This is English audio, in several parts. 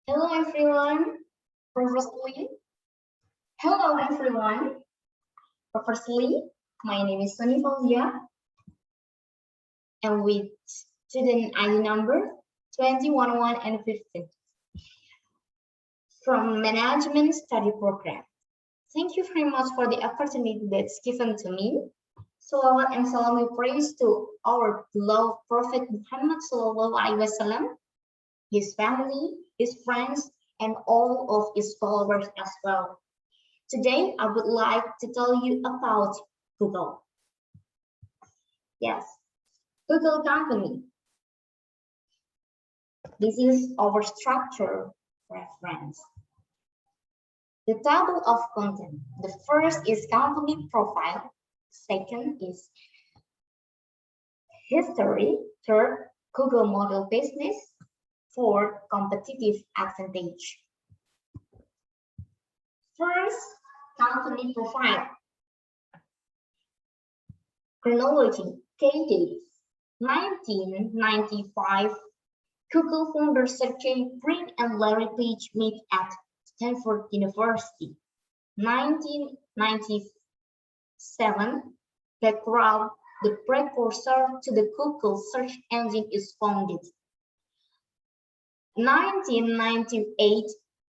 Hello everyone. Firstly, hello everyone. Firstly, my name is Suny Fauziyah, and with student ID number 211 and 15 from Management Study Program. Thank you very much for the opportunity that's given to me. Salawat and salam we praise to our beloved Prophet Muhammad Sallallahu Alaihi Wasallam, his family, his friends, and all of his followers as well. Today, I would like to tell you about Google. Yes, Google company. This is our structure reference. The table of content. The first is company profile. Second is history. Third, Google model business. Fourth, competitive advantage. First, company profile. Chronology, K-Dates, 1995, Google founder Sergey Brin and Larry Page meet at Stanford University. 1997, background, the precursor to the Google search engine is founded. 1998,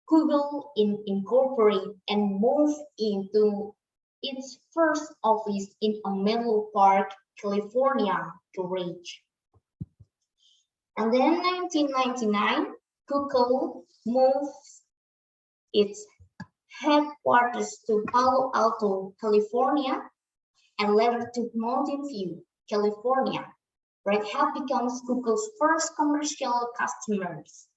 Google incorporated and moved into its first office in Menlo Park, California, Georgia. And then 1999, Google moved its headquarters to Palo Alto, California, and later to Mountain View, California, where it had become Google's first commercial customers.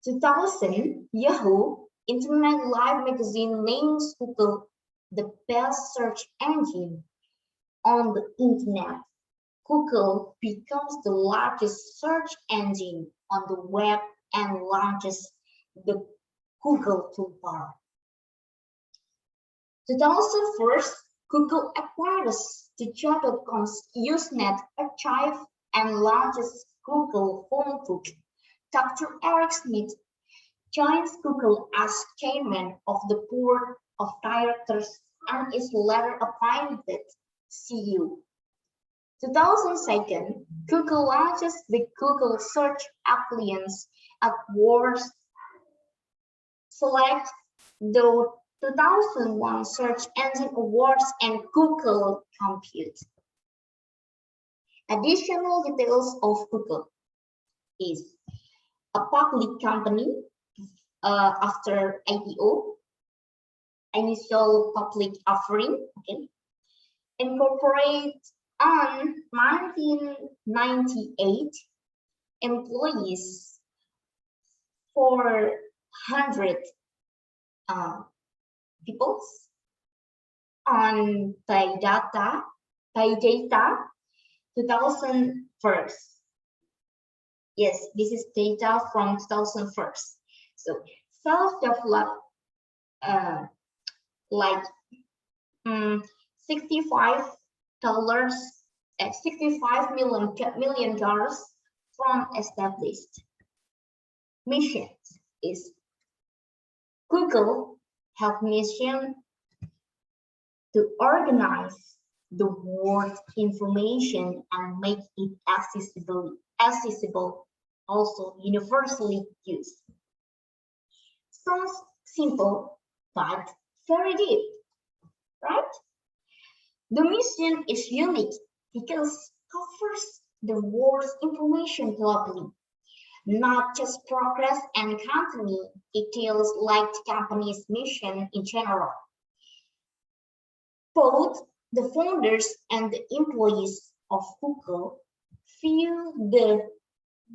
2000, Yahoo Internet Live magazine names Google the best search engine on the internet. Google becomes the largest search engine on the web and launches the Google toolbar. 2001, Google acquires the Job.com's Usenet archive and launches Google Phonebook. Dr. Eric Schmidt joins Google as chairman of the board of directors and is later appointed CEO. 2002, Google launches the Google Search Appliance Awards, select the 2001 Search Engine Awards, and Google Compute. Additional details of Google is a public company after IPO, initial public offering, okay, incorporate on 1998, employees 400 people on by data 2001. Yes, this is data from 2001. So self-developed like $65 $65 million from established. Mission is Google have mission to organize the world's information and make it accessible, also universally used. Sounds simple, but very deep, right? The mission is unique because it covers the world's information globally, not just progress and company details like the company's mission in general. Both the founders and the employees of Google feel the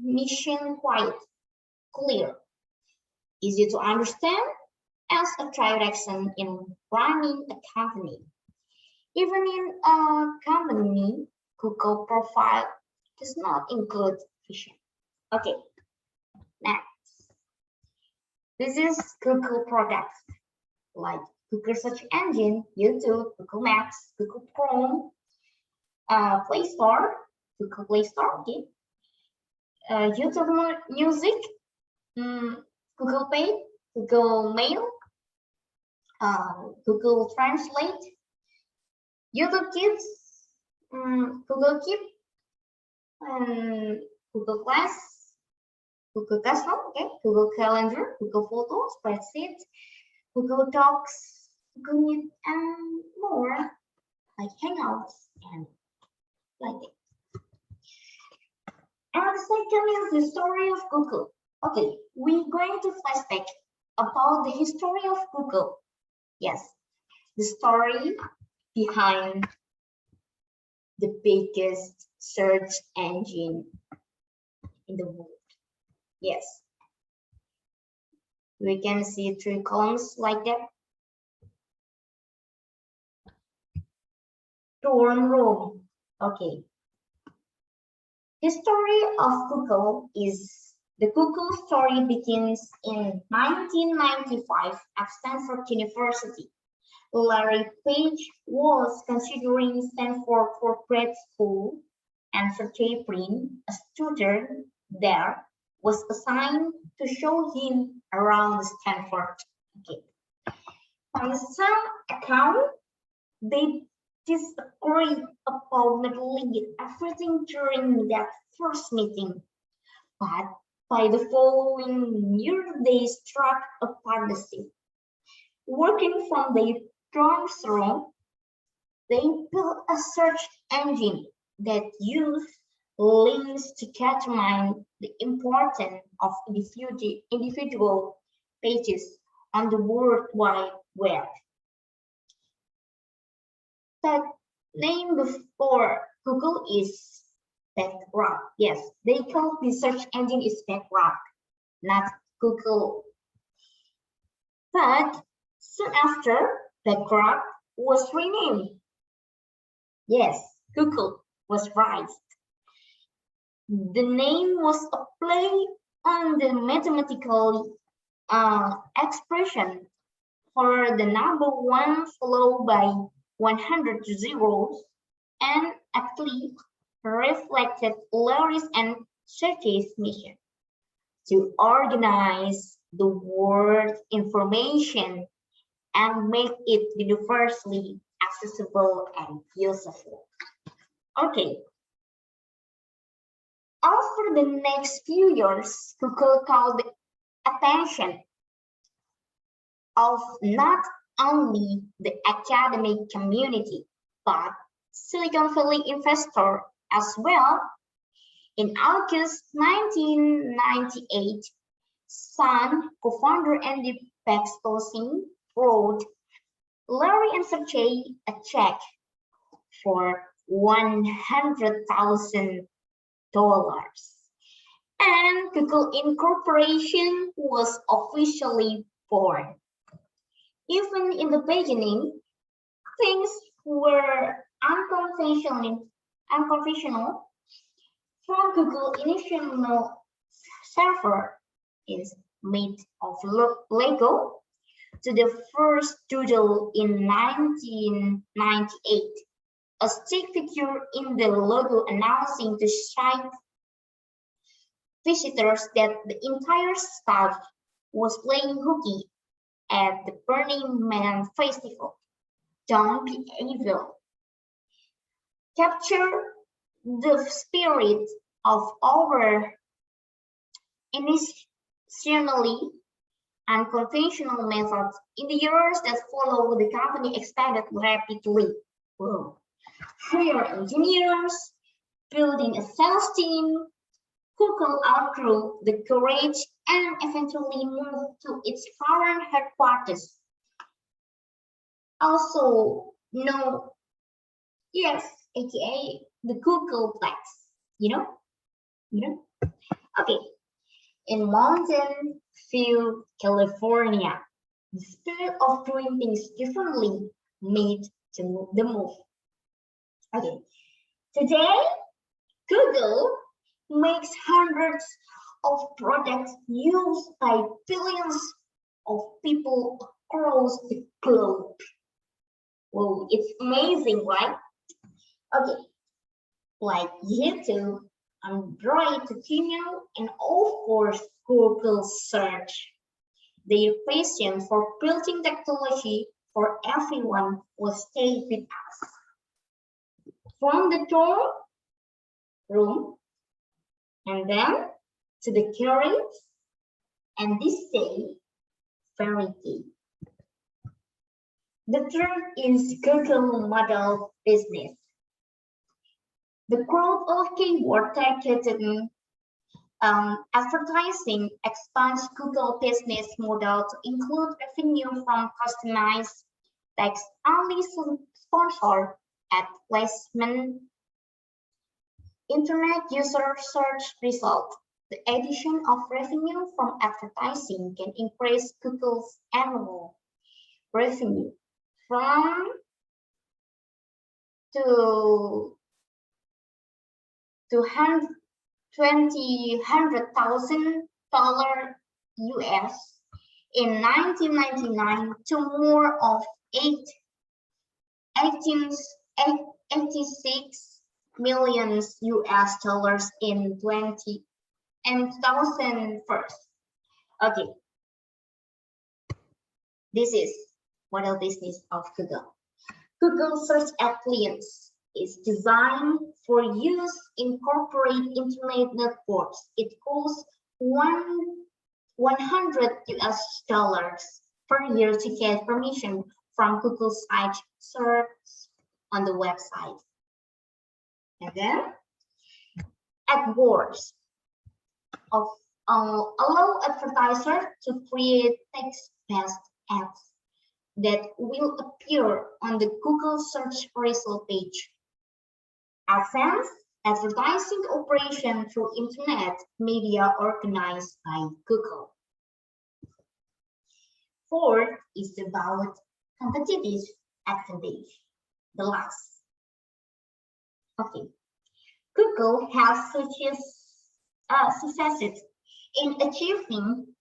mission quite clear, easy to understand as a direction in running a company. Even in a company, Google profile does not include vision. Okay, next. This is Google products like Google Search Engine, YouTube, Google Maps, Google Chrome, Play Store, Google Play Store, okay, YouTube Music, Google Pay, Google Mail, Google Translate, YouTube Kids, Google Keep, and Google Class, Google Classroom, okay, Google Calendar, Google Photos, Spreadsheet, Google Docs, Google Meet, and more, like Hangouts and like that. And the second is the story of Google. Okay, we're going to flashback about the history of Google. Yes, the story behind the biggest search engine in the world. Yes, we can see 3 columns like that. Dorm room. Okay. The story of Google is the Google story begins in 1995 at Stanford University. Larry Page was considering Stanford for grad school, and Sergey Brin, a student there, was assigned to show him around Stanford. Okay. On some account, they disagreed about literally everything during that first meeting, but by the following year, they struck a partnership. Working from their dorms room, they built a search engine that used links to determine the importance of individual pages on the World Wide Web. The name before Google is Bedrock. Yes, they call the search engine is Bedrock, not Google. But soon after, Bedrock was renamed. Yes, Google was right. The name was a play on the mathematical expression for the number 1 followed by 100 zeros, and actually reflected Larry's and Sergey's mission to organize the world's information and make it universally accessible and useful. Okay. Over the next few years, Google called the attention of not only the academic community, but Silicon Valley investor as well. In August 1998, Sun co-founder Andy Bechtolsing wrote Larry and Sergey a check for $100,000, and Google Incorporation was officially born. Even in the beginning, things were unconventional. From Google initial server is made of Lego to the first doodle in 1998, a stick figure in the logo announcing to site visitors that the entire staff was playing hooky at the Burning Man Festival. Don't be evil. Capture the spirit of our initially unconventional methods. In the years that followed, the company expanded rapidly. Whoa. Hire engineers, building a sales team, Google outgrew the garage and eventually moved to its current headquarters. Also, yes, aka the Googleplex, you know? Okay, in Mountain View, California, the spirit of doing things differently made the move. Okay, today, Google makes hundreds of products used by billions of people across the globe. Whoa, it's amazing, right? Okay, like YouTube, Android to Gmail, and of course Google search. Their passion for building technology for everyone will stay with us. From the dorm room, and then to the carriage, and this day, fairy tale. The third is Google model business. The growth of keyword targeting advertising expands Google business model to include revenue from customized text-only sponsored ad placement, internet user search result. The addition of revenue from advertising can increase Google's annual revenue from to $100,000 US in 1999 to more of 86 million US dollars in 2001. Okay, this is model business of Google. Google Search Appliance is designed for use in corporate internet networks. It costs $100 per year to get permission from Google site search on the website. And then AdWords allow advertisers to create text-based ads that will appear on the Google search result page. Advanced advertising operation through internet media organized by Google. Fourth is about competitive advantage. The last. Okay. Google has succeeded in achieving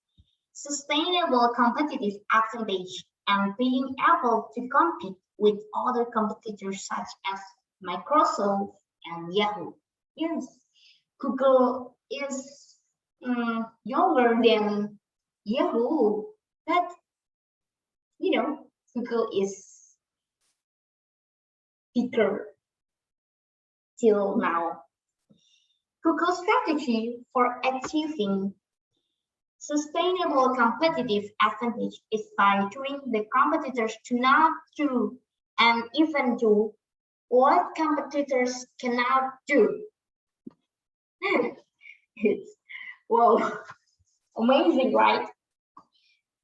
sustainable competitive advantage and being able to compete with other competitors such as Microsoft and Yahoo. Yes, Google is younger than Yahoo, but you know, Google is bigger till now. Google's strategy for achieving sustainable competitive advantage is by doing the competitors to not do and even do what competitors cannot do. It's, well, amazing, right?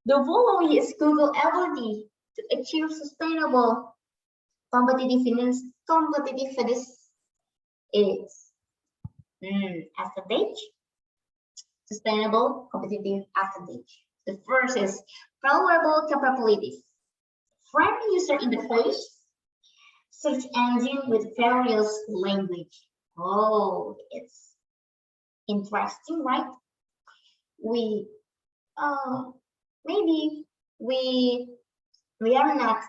The following is Google's ability to achieve sustainable competitiveness is advantage, sustainable competitive advantage. The first is valuable capabilities, friendly user interface, search engine with various language. Oh, it's interesting, right? We maybe we are not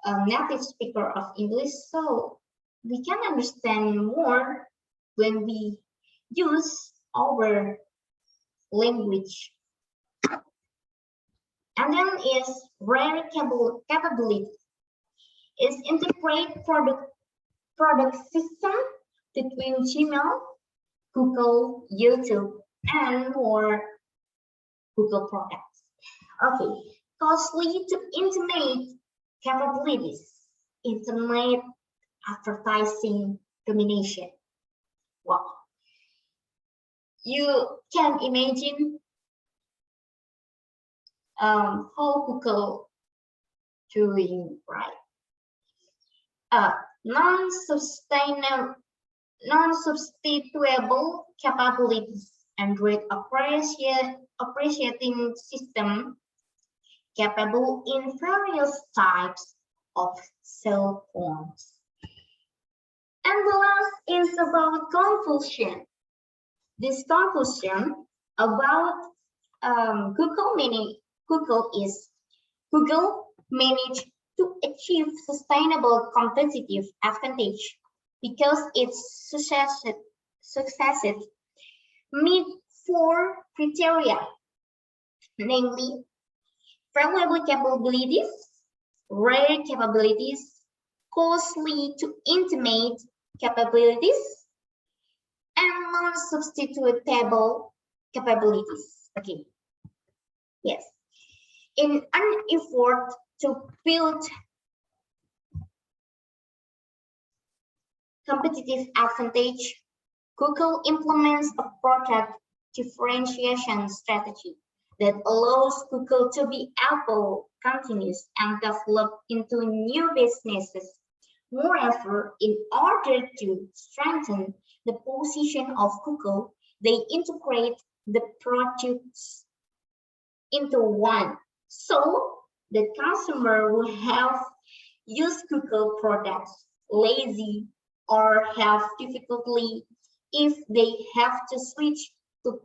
a native speaker of English, so we can understand more when we use our language. And then is rare capability. Is integrate product system between Gmail, Google, YouTube, and more Google products. Okay, costly to intimate capabilities, internet advertising domination. Wow. You can imagine how Google doing, right? Non-substitutable capabilities, Android operating system capable in various types of cell phones. And the last is about conclusion. This conclusion about Google managed to achieve sustainable competitive advantage because it successes meet four criteria, namely valuable capabilities, rare capabilities, costly to intimate capabilities, and non-substitutable capabilities. Okay, yes. In an effort to build competitive advantage, Google implements a product differentiation strategy that allows Google to be able to continue and develop into new businesses. Moreover, in order to strengthen the position of Google, they integrate the products into one. So the consumer will have used Google products lazy or have difficulty if they have to switch to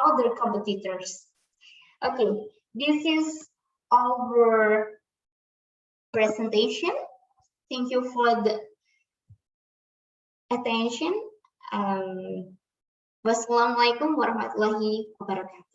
other competitors. Okay, this is our presentation. Thank you for the attention. Wassalamualaikum warahmatullahi wabarakatuh.